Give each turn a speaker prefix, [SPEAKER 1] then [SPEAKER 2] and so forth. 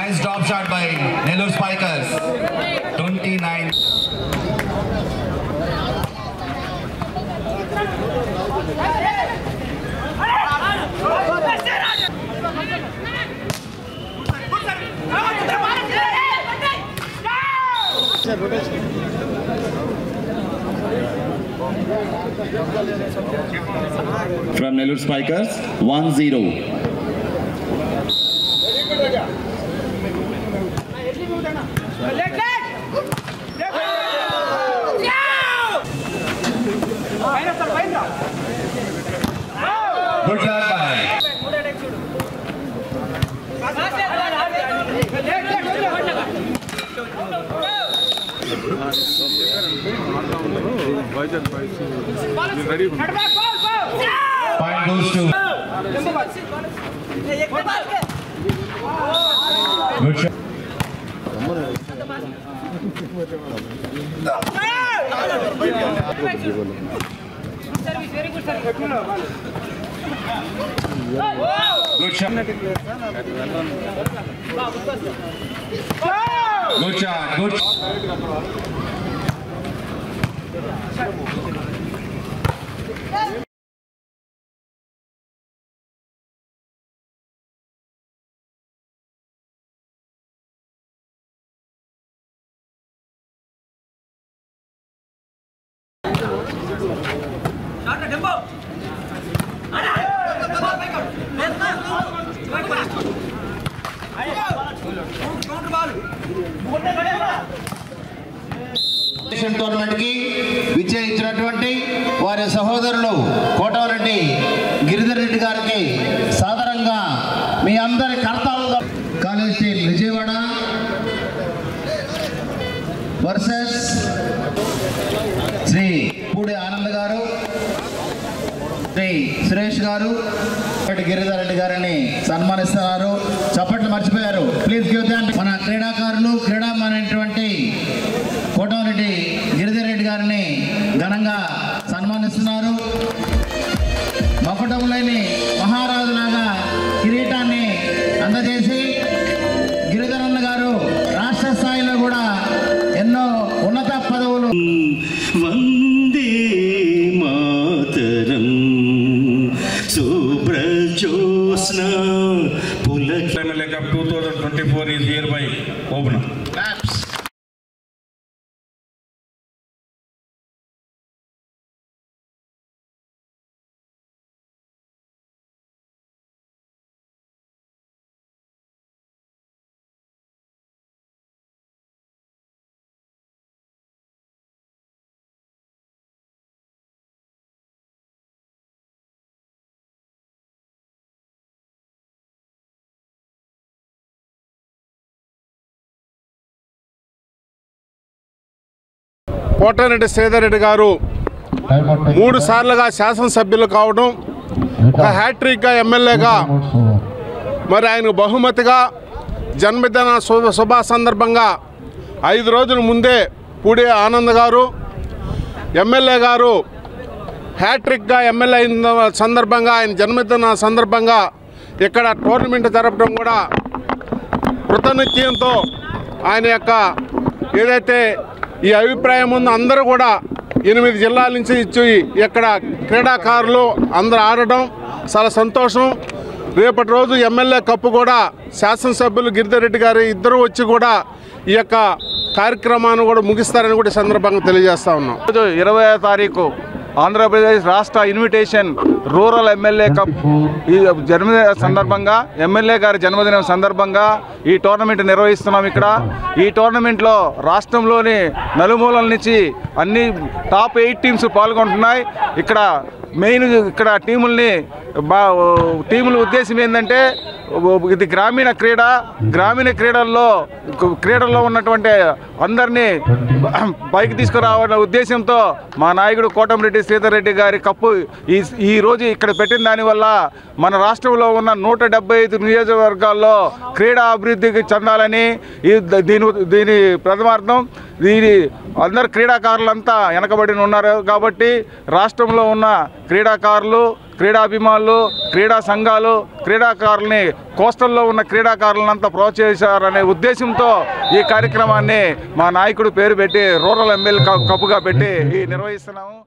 [SPEAKER 1] Nice drop shot by Nellore Spikers. 29.
[SPEAKER 2] From Nellore Spikers, 1-0.
[SPEAKER 1] Good shot by. Point goes to. Good shot. Good shot. Good shot. Good shot.
[SPEAKER 3] Tournament కి విచ్చేయించినటువంటి వారి సహోదరులు కోటవరెడ్డి గిరిధర్ రెడ్డి గారికి సాదరంగా మీ అందరి కర్తవ్యంగా college team Vijayawada versus Shri Pudi Anand గారు, శ్రీ సురేష్ గారు, గిరిధర్ రెడ్డి గారిని సన్మానిస్తున్నారు. చప్పట్లు మర్చిపోయారు, ప్లీజ్ గివ్ దెమ్. మన క్రీడాకారులు క్రీడామైనటువంటి కోటవరెడ్డి గిరిధర్ రెడ్డి గారిని ఘనంగా సన్మానిస్తున్నారు. మకుటం లేని మహారాజులాగా కిరీటాన్ని అందజేసి గిరిధరన్న గారు రాష్ట్ర స్థాయిలో కూడా ఎన్నో ఉన్నత పదవులు.
[SPEAKER 4] Vande Mataram సుబ్రజోత్స్న పులక.
[SPEAKER 5] MLA Cup 2024 is hereby open.
[SPEAKER 6] Kotareddy Sridhar Reddy గారు 3 సార్లుగా శాసనసభ్యులు కావడం, ఒక హ్యాట్రిక్గా ఎమ్మెల్యేగా, మరి ఆయనకు బహుమతిగా జన్మదిన శుభ సందర్భంగా 5 రోజుల ముందే పూడి ఆనంద్ గారు ఎమ్మెల్యే గారు హ్యాట్రిక్గా ఎమ్మెల్యే అయిన సందర్భంగా, ఆయన జన్మదిన సందర్భంగా ఇక్కడ టోర్నమెంట్ జరపడం కూడా కృతజ్ఞతతో ఆయన యొక్క ఏదైతే ఈ అభిప్రాయం ఉందో అందరూ కూడా 8 జిల్లాల నుంచి ఇచ్చి ఇక్కడ క్రీడాకారులు అందరూ ఆడటం చాలా సంతోషం. రేపటి రోజు ఎమ్మెల్యే కప్పు కూడా శాసనసభ్యులు గిరిధర్ రెడ్డి గారు ఇద్దరు వచ్చి కూడా ఈ యొక్క కార్యక్రమాన్ని కూడా ముగిస్తారని కూడా సందర్భంగా తెలియజేస్తా ఉన్నాం.
[SPEAKER 7] 20వ తారీఖు ఆంధ్రప్రదేశ్ రాష్ట్ర ఇన్విటేషన్ రూరల్ ఎమ్మెల్యే కప్ ఈ జన్మదిన సందర్భంగా, ఎమ్మెల్యే గారి జన్మదినం సందర్భంగా ఈ టోర్నమెంట్ నిర్వహిస్తున్నాం. ఇక్కడ ఈ టోర్నమెంట్లో రాష్ట్రంలోని నలుమూలల నుంచి అన్ని టాప్ 8 టీమ్స్ పాల్గొంటున్నాయి. ఇక్కడ మెయిన్ ఇక్కడ టీముల ఉద్దేశం ఏంటంటే ఇది గ్రామీణ క్రీడల్లో ఉన్నటువంటి అందరినీ పైకి తీసుకురావాలనే ఉద్దేశంతో మా నాయకుడు కోటమిరెడ్డి శ్రీధర్ రెడ్డి గారి కప్పు ఈ రోజు ఇక్కడ పెట్టిన దానివల్ల మన రాష్ట్రంలో ఉన్న 175 నియోజకవర్గాల్లో క్రీడా అభివృద్ధికి చెందాలని దీని ప్రథమార్థం అందరు క్రీడాకారులంతా వెనకబడి ఉన్నారు కాబట్టి రాష్ట్రంలో ఉన్న క్రీడాకారులు, క్రీడాభిమానులు, క్రీడా సంఘాలు క్రీడాకారుల్ని కోస్టల్లో ఉన్న క్రీడాకారులంతా ప్రోత్సహించారనే ఉద్దేశంతో ఈ కార్యక్రమాన్ని మా నాయకుడు పేరు పెట్టి రూరల్ ఎమ్మెల్యే కప్పుగా పెట్టి నిర్వహిస్తున్నాము.